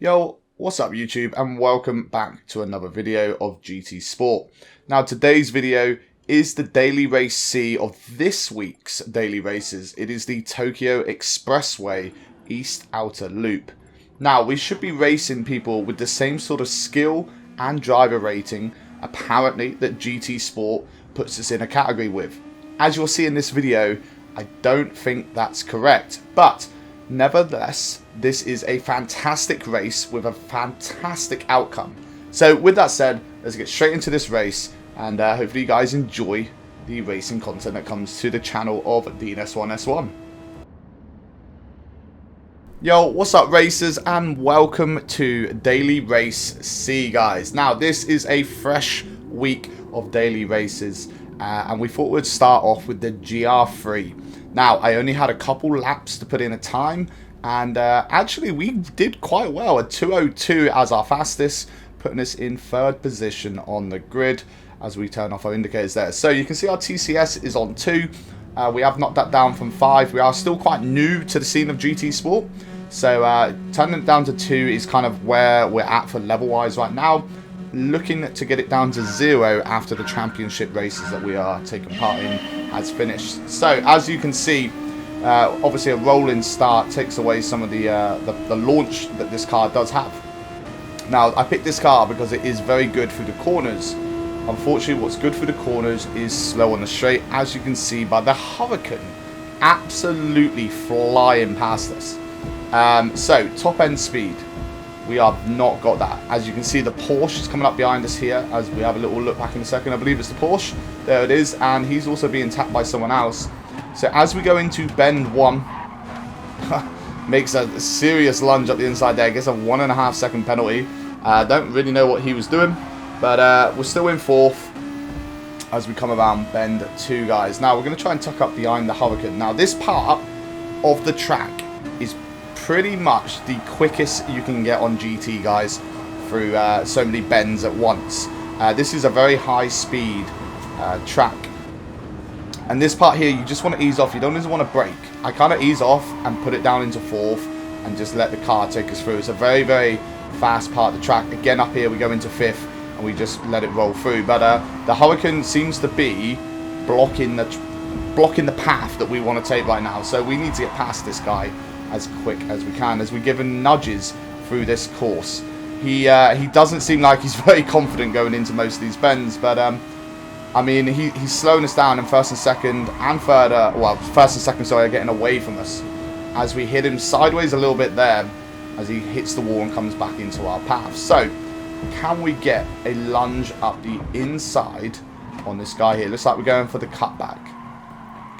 Yo, what's up YouTube, and welcome back to another video of GT Sport. Now today's video is the daily race C of this week's daily races. It is the Tokyo Expressway East Outer Loop. Now we should be racing people with the same sort of skill and driver rating apparently that GT Sport puts us in a category with. As you'll see in this video, I don't think that's correct, but nevertheless, this is a fantastic race with a fantastic outcome. So with that said, let's get straight into this race, and hopefully you guys enjoy the racing content that comes to the channel of Dean S1S1. Yo, what's up racers, and welcome to Daily Race C, guys. Now this is a fresh week of daily races, and we thought we'd start off with the GR3. Now, I only had a couple laps to put in a time, and actually we did quite well at 2:02 as our fastest, putting us in third position on the grid as we turn off our indicators there. So you can see our TCS is on 2. We have knocked that down from 5. We are still quite new to the scene of GT Sport, so turning it down to 2 is kind of where we're at for level-wise right now. Looking to get it down to 0 after the championship races that we are taking part in has finished. So as you can see, obviously a rolling start takes away some of the launch that this car does have. Now I picked this car because it is very good through the corners. Unfortunately, what's good through the corners is slow on the straight, as you can see by the Hurricane absolutely flying past us. So top end speed, we have not got that. As you can see, the Porsche is coming up behind us here as we have a little look back in a second. I believe it's the Porsche. There it is, and he's also being tapped by someone else. So as we go into bend 1, makes a serious lunge up the inside there, gets a 1.5 second penalty. Don't really know what he was doing, but we're still in 4th as we come around bend 2, guys. Now we're going to try and tuck up behind the Hurricane. Now this part of the track is pretty much the quickest you can get on GT, guys, through so many bends at once. This is a very high speed track, and this part here you just want to ease off. You don't even want to brake. I kind of ease off and put it down into 4th and just let the car take us through. It's a very, very fast part of the track. Again, up here we go into 5th and we just let it roll through, but the Hurricane seems to be blocking the path that we want to take right now, so we need to get past this guy as quick as we can, as we give him nudges through this course. He doesn't seem like he's very confident going into most of these bends, but I mean, he's slowing us down in first and second and third, well, first and second, sorry, are getting away from us as we hit him sideways a little bit there as he hits the wall and comes back into our path. So can we get a lunge up the inside on this guy here? Looks like we're going for the cutback.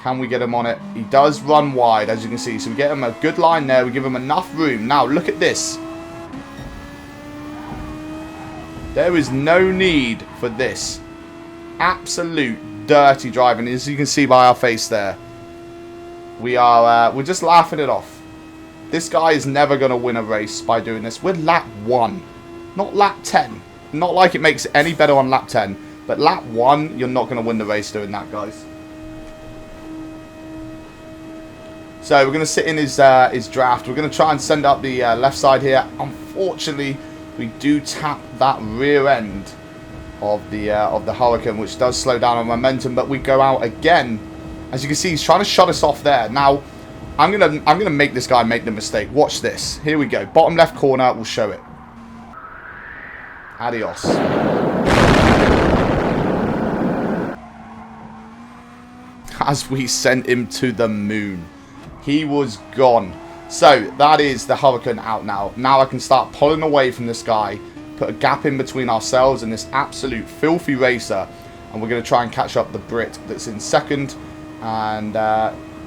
Can we get him on it? He does run wide, as you can see. So we get him a good line there. We give him enough room. Now, look at this. There is no need for this. Absolute dirty driving. As you can see by our face there. We're just laughing it off. This guy is never going to win a race by doing this. We're lap 1. Not lap 10. Not like it makes it any better on lap 10. But lap 1, you're not going to win the race doing that, guys. So we're going to sit in his draft. We're going to try and send up the left side here. Unfortunately, we do tap that rear end of the Hurricane, which does slow down our momentum. But we go out again. As you can see, he's trying to shut us off there. Now, I'm gonna make this guy make the mistake. Watch this. Here we go. Bottom left corner. We'll show it. Adios. As we sent him to the moon. He was gone. So that is the Hurricane out now. Now I can start pulling away from this guy, put a gap in between ourselves and this absolute filthy racer, and we're going to try and catch up the Brit that's in second, and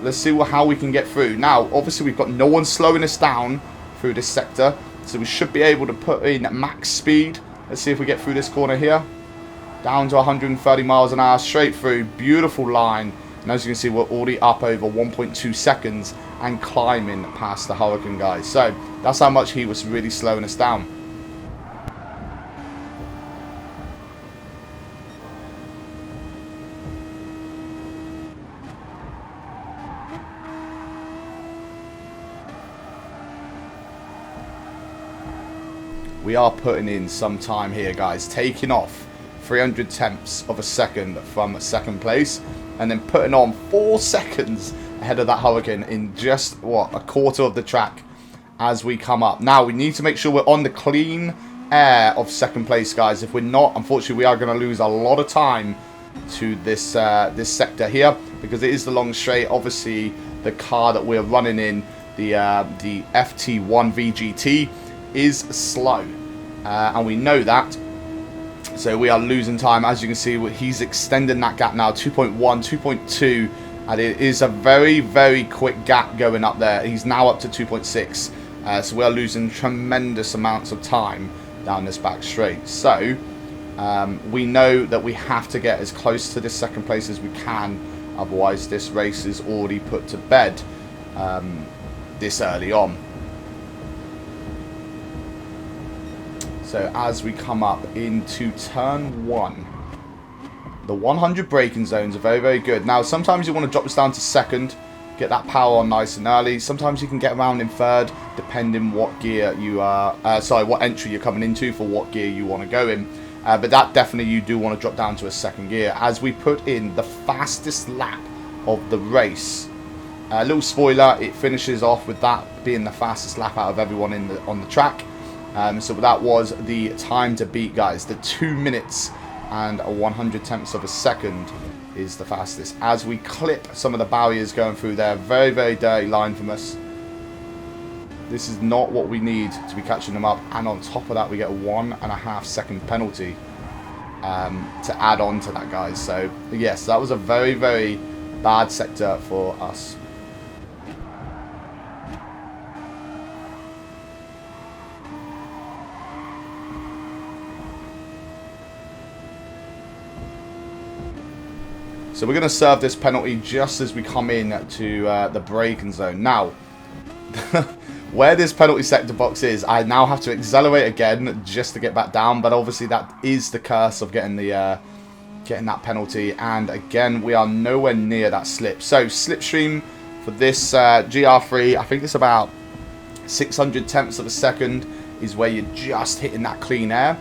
let's see how we can get through. Now obviously we've got no one slowing us down through this sector, so we should be able to put in max speed. Let's see if we get through this corner here, down to 130 miles an hour straight through. Beautiful line. And as you can see, we're already up over 1.2 seconds and climbing past the Hurricane, guys. So that's how much he was really slowing us down. we are putting in some time here, guys. Taking off 300 tenths of a second from second place, and then putting on 4 seconds ahead of that Hurricane in just, what, a quarter of the track as we come up. Now, we need to make sure we're on the clean air of second place, guys. If we're not, unfortunately, we are going to lose a lot of time to this this sector here, because it is the long straight. Obviously, the car that we're running in, the FT1 VGT, is slow, and we know that. So we are losing time. As you can see, he's extending that gap now, 2.1, 2.2, and it is a very, very quick gap going up there. He's now up to 2.6, so we are losing tremendous amounts of time down this back straight. So we know that we have to get as close to this second place as we can, otherwise this race is already put to bed this early on. So as we come up into turn 1, the 100 braking zones are very, very good. Now, sometimes you want to drop this down to second, get that power on nice and early. Sometimes you can get around in third, depending what gear you are, what entry you're coming into for what gear you want to go in. But that definitely you do want to drop down to a second gear as we put in the fastest lap of the race. A little spoiler, it finishes off with that being the fastest lap out of everyone on the track. So that was the time to beat, guys. The 2 minutes and 100 tenths of a second is the fastest. As we clip some of the barriers going through there, very, very dirty line from us. This is not what we need to be catching them up. And on top of that, we get a 1.5 second penalty to add on to that, guys. So yes, that was a very, very bad sector for us. So we're going to serve this penalty just as we come in to the braking zone. Now, where this penalty sector box is, I now have to accelerate again just to get back down. But obviously that is the curse of getting the getting that penalty. And again, we are nowhere near that slip. So slipstream for this GR3, I think it's about 600 tenths of a second is where you're just hitting that clean air.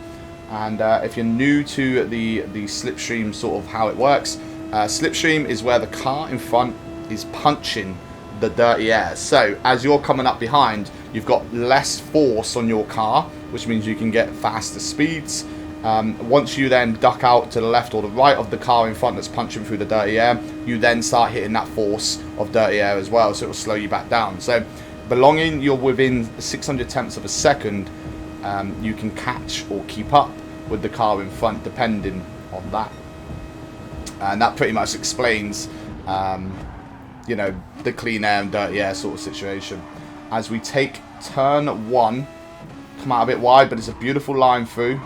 And if you're new to the slipstream, sort of how it works, slipstream is where the car in front is punching the dirty air. So as you're coming up behind, you've got less force on your car, which means you can get faster speeds. Once you then duck out to the left or the right of the car in front that's punching through the dirty air, you then start hitting that force of dirty air as well, so it will slow you back down. So belonging you're within 600 tenths of a second, you can catch or keep up with the car in front depending on that. And that pretty much explains, you know, the clean air and dirty air sort of situation. As we take turn 1, come out a bit wide, but it's a beautiful line through.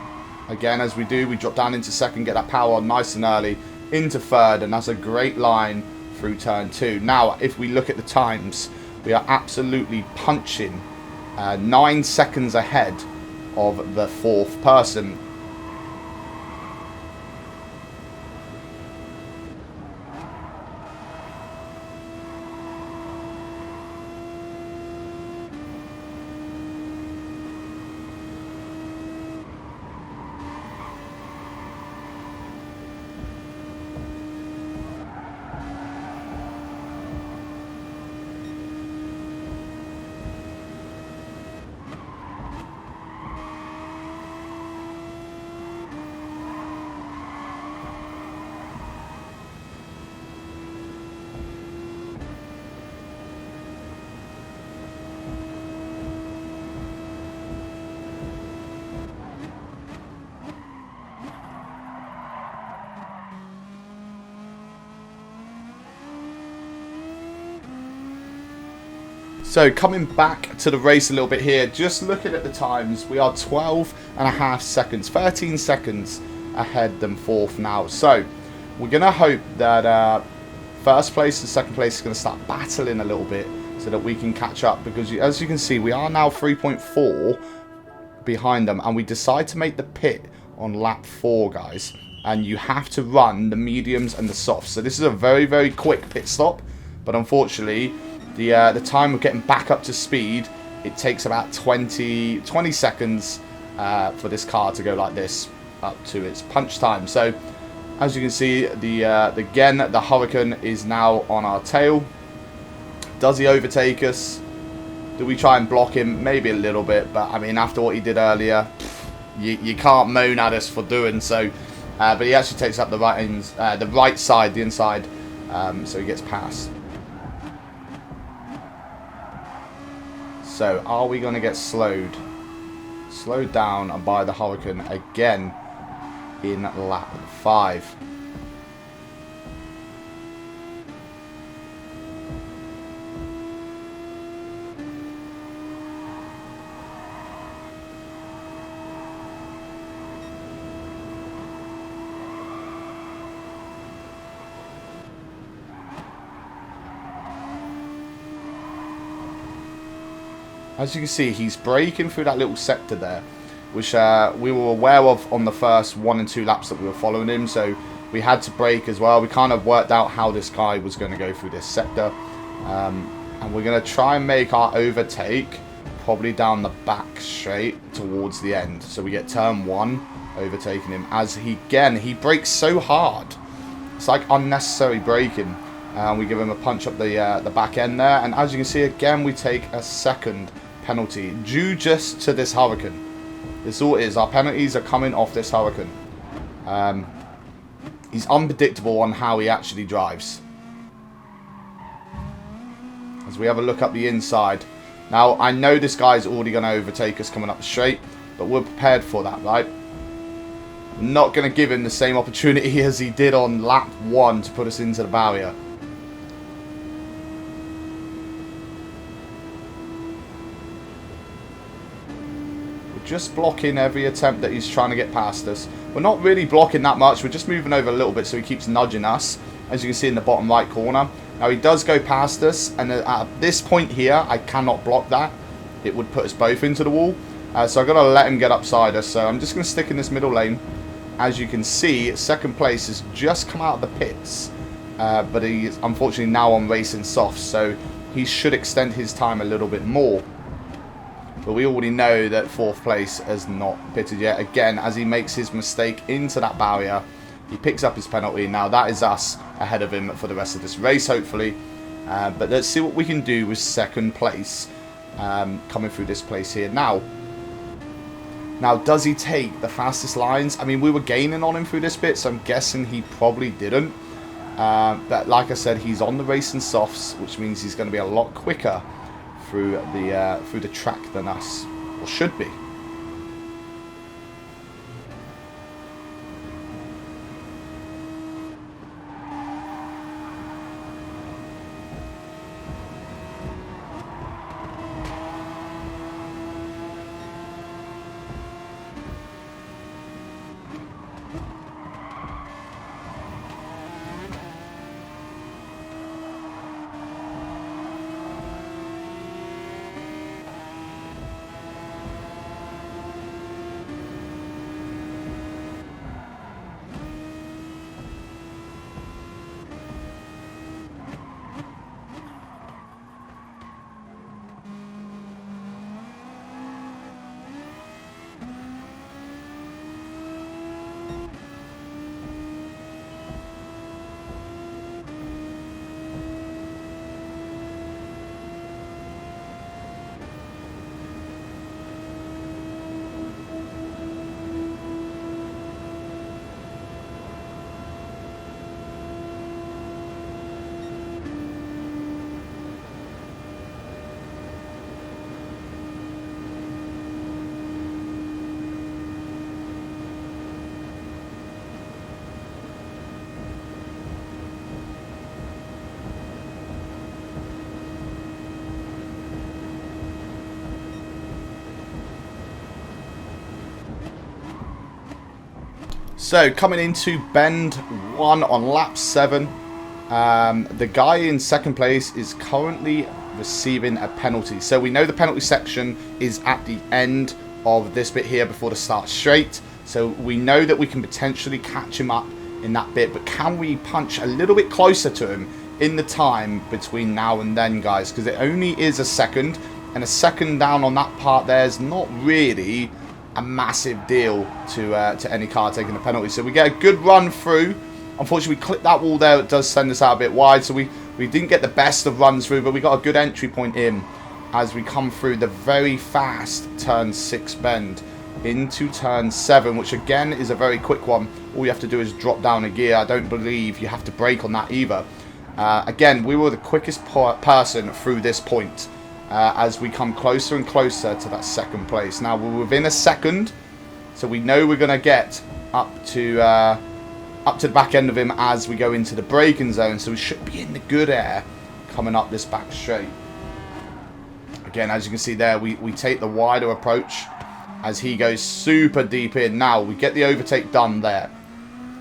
Again, as we do, we drop down into second, get that power on nice and early, into third, and that's a great line through turn 2. Now, if we look at the times, we are absolutely punching 9 seconds ahead of the 4th person. So coming back to the race a little bit here, just looking at the times, we are 12.5 seconds, 13 seconds ahead than 4th now. So we're going to hope that first place and second place is going to start battling a little bit so that we can catch up, because as you can see, we are now 3.4 behind them, and we decide to make the pit on lap 4, guys. And you have to run the mediums and the softs. So this is a very, very quick pit stop, but unfortunately, the time of getting back up to speed, it takes about 20 seconds for this car to go like this up to its punch time. So as you can see, again, the Hurricane is now on our tail. Does he overtake us? Do we try and block him? Maybe a little bit, but I mean, after what he did earlier, you can't moan at us for doing so. But he actually takes up the right side, the inside, so he gets past. So are we going to get slowed down by the Hurricane again in lap 5? As you can see, he's braking through that little sector there, which we were aware of on the first 1 and 2 laps that we were following him, so we had to brake as well. We kind of worked out how this guy was going to go through this sector, and we're going to try and make our overtake probably down the back straight towards the end. So we get turn 1, overtaking him, as he brakes so hard. It's like unnecessary braking. We give him a punch up the back end there, and as you can see, again, we take a second penalty due just to this Hurricane. This all is. Our penalties are coming off this Hurricane. He's unpredictable on how he actually drives. As we have a look up the inside. Now, I know this guy's already going to overtake us coming up the straight, but we're prepared for that, right? Not going to give him the same opportunity as he did on lap 1 to put us into the barrier. Just blocking every attempt that he's trying to get past us. We're not really blocking that much. We're just moving over a little bit so he keeps nudging us, as you can see in the bottom right corner. Now he does go past us, and at this point here, I cannot block that. It would put us both into the wall. So I've got to let him get upside us. So I'm just going to stick in this middle lane. As you can see, second place has just come out of the pits. But he's unfortunately now on racing softs, so he should extend his time a little bit more. But we already know that 4th place has not pitted yet. Again, as he makes his mistake into that barrier, he picks up his penalty. Now that is us ahead of him for the rest of this race, hopefully. But let's see what we can do with 2nd place coming through this place here. Now, does he take the fastest lines? I mean, we were gaining on him through this bit, so I'm guessing he probably didn't. But like I said, he's on the racing softs, which means he's going to be a lot quicker through the track than us, or should be. So coming into bend 1 on lap 7, the guy in 2nd place is currently receiving a penalty. So we know the penalty section is at the end of this bit here before the start straight. So we know that we can potentially catch him up in that bit, but can we punch a little bit closer to him in the time between now and then, guys? Because it only is a second, and a second down on that part there is not really a massive deal to any car taking a penalty. So we get a good run through. Unfortunately, we clipped that wall there. It does send us out a bit wide. So we didn't get the best of runs through, but we got a good entry point in as we come through the very fast turn 6 bend into turn 7, which again is a very quick one. All you have to do is drop down a gear. I don't believe you have to brake on that either. Again, we were the quickest person through this point as we come closer and closer to that second place. Now we're within a second, so we know we're going to get up to the back end of him as we go into the braking zone. So we should be in the good air coming up this back straight. Again, as you can see there, we take the wider approach as he goes super deep in. Now we get the overtake done there.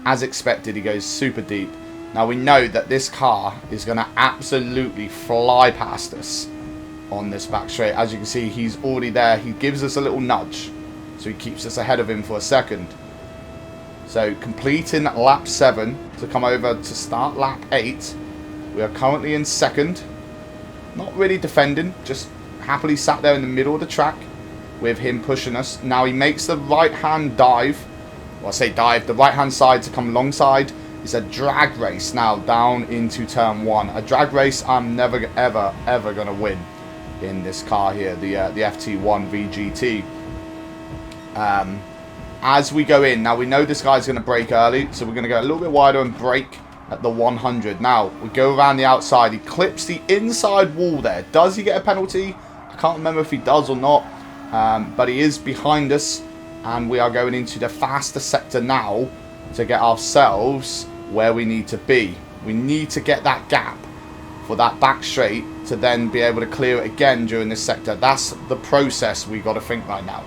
As expected, he goes super deep. Now we know that this car is going to absolutely fly past us on this back straight. As you can see, he's already there. He gives us a little nudge, so he keeps us ahead of him for a second. So completing lap 7 to come over to start lap 8. We are currently in second. Not really defending, just happily sat there in the middle of the track with him pushing us. Now he makes the right-hand dive. Well, I say dive, the right-hand side to come alongside. It's a drag race now down into turn 1. A drag race I'm never, ever going to win in this car here, the FT1 VGT. As we go in, now we know this guy's going to brake early, so we're going to go a little bit wider and brake at the 100. Now, we go around the outside. He clips the inside wall there. Does he get a penalty? I can't remember if he does or not, but he is behind us, and we are going into the faster sector now to get ourselves where we need to be. We need to get that gap for that back straight to then be able to clear it again during this sector. That's the process we got to think right now.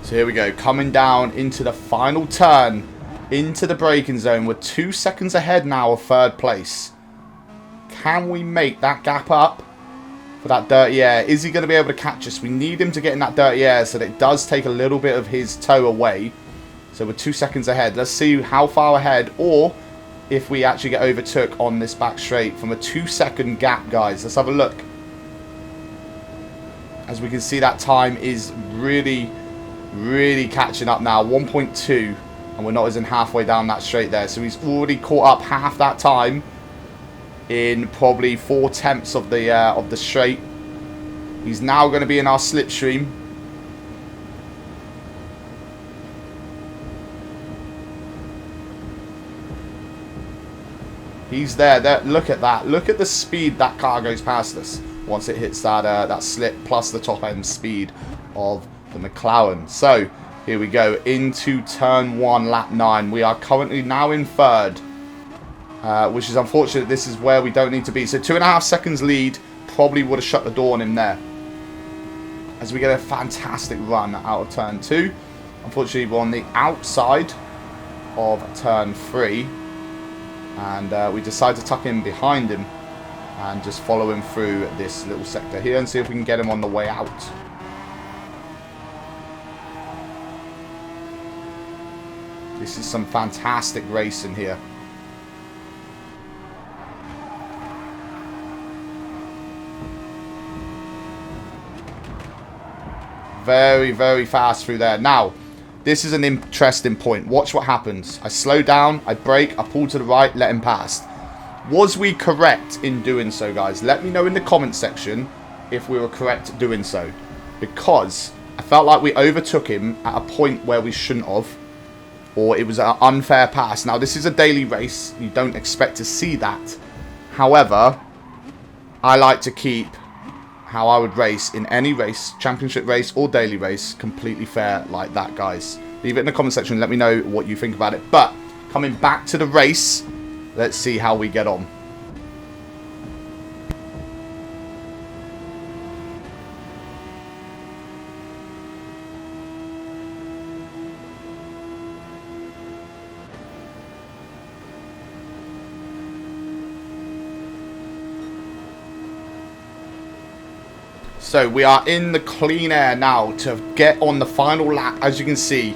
So here we go, coming down into the final turn, into the braking zone. We're 2 seconds ahead now of third place. Can we make that gap up for that dirty air? Is he going to be able to catch us? We need him to get in that dirty air so that it does take a little bit of his toe away. So we're 2 seconds ahead. Let's see how far ahead, or if we actually get overtook on this back straight from a 2-second gap, guys. Let's have a look. As we can see, that time is really catching up now. 1.2, and we're not even halfway down that straight there. So he's already caught up half that time in probably 4/10 of the straight. He's now going to be in our slipstream. He's there. Look at that. Look at the speed that car goes past us once it hits that slip, plus the top end speed of the McLaren. So here we go into turn 1, lap 9. We are currently now in third, which is unfortunate. This is where we don't need to be. So 2.5 seconds lead probably would have shut the door on him there, as we get a fantastic run out of turn 2. Unfortunately, we're on the outside of turn 3, and we decide to tuck in behind him and just follow him through this little sector here and see if we can get him on the way out. This is some fantastic racing here. Very fast through there. Now, this is an interesting point. Watch what happens. I slow down, I brake, I pull to the right, let him pass. Was we correct in doing so, guys? Let me know in the comment section if we were correct doing so, because I felt like we overtook him at a point where we shouldn't have, or it was an unfair pass. Now, this is a daily race. You don't expect to see that. However, I like to keep how I would race in any race, championship race or daily race, completely fair like that, guys. Leave it in the comment section. Let me know what you think about it. But coming back to the race, Let's see how we get on. So we are in the clean air now to get on the final lap. As you can see,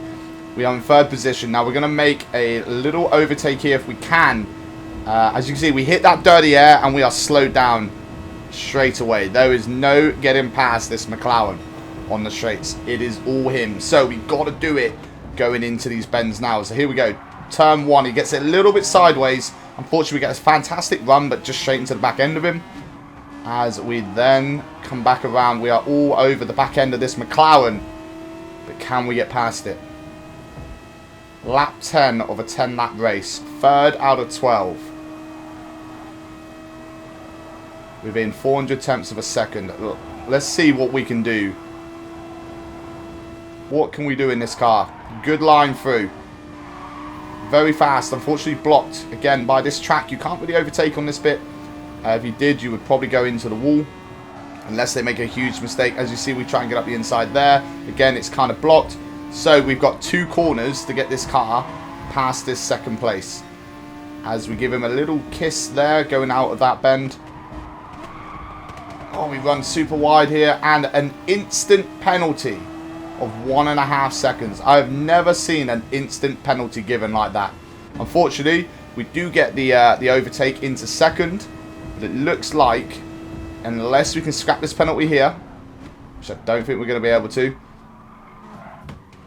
we are in third position. Now we're going to make a little overtake here if we can. As you can see, we hit that dirty air and we are slowed down straight away. There is no getting past this McLaren on the straights. It is all him. So we've got to do it going into these bends now. So here we go. Turn 1. He gets it a little bit sideways. Unfortunately, we get a fantastic run, but just straight into the back end of him. As we then come back around, we are all over the back end of this McLaren. But can we get past it? Lap 10 of a 10-lap race. Third out of 12. Within 400 tenths of a second. Look, let's see what we can do. What can we do in this car? Good line through. Very fast. Unfortunately blocked again by this track. You can't really overtake on this bit. If you did, you would probably go into the wall. Unless they make a huge mistake. As you see, we try and get up the inside there. Again, it's kind of blocked. So we've got 2 corners to get this car past this second place. As we give him a little kiss there, going out of that bend. Oh, we run super wide here. And an instant penalty of 1.5 seconds. I have never seen an instant penalty given like that. Unfortunately, we do get the overtake into second. But it looks like, unless we can scrap this penalty here, which I don't think we're going to be able to,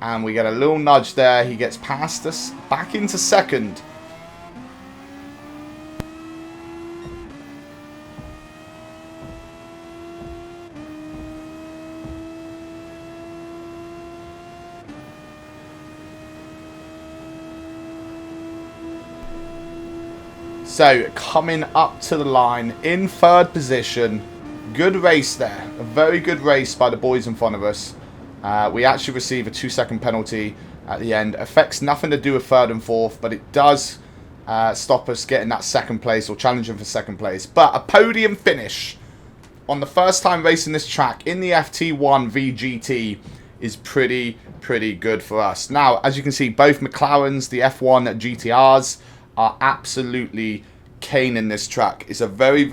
and we get a little nudge there, he gets past us, back into second. So, coming up to the line in third position. Good race there. A very good race by the boys in front of us. We actually receive a 2-second penalty at the end. Affects nothing to do with third and fourth, but it does stop us getting that second place or challenging for second place. But a podium finish on the first time racing this track in the FT1 VGT is pretty good for us. Now, as you can see, both McLarens, the F1 GTRs, are absolutely caning this track. It's a very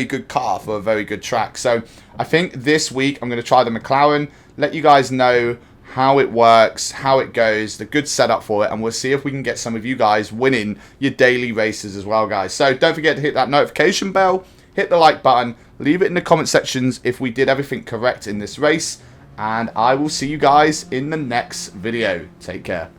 good car for a very good track. So I think this week I'm going to try the McLaren, let you guys know how it works, how it goes, the good setup for it, and we'll see if we can get some of you guys winning your daily races as well, guys. So don't forget to hit that notification bell, hit the like button, leave it in the comment sections if we did everything correct in this race, and I will see you guys in the next video. Take care.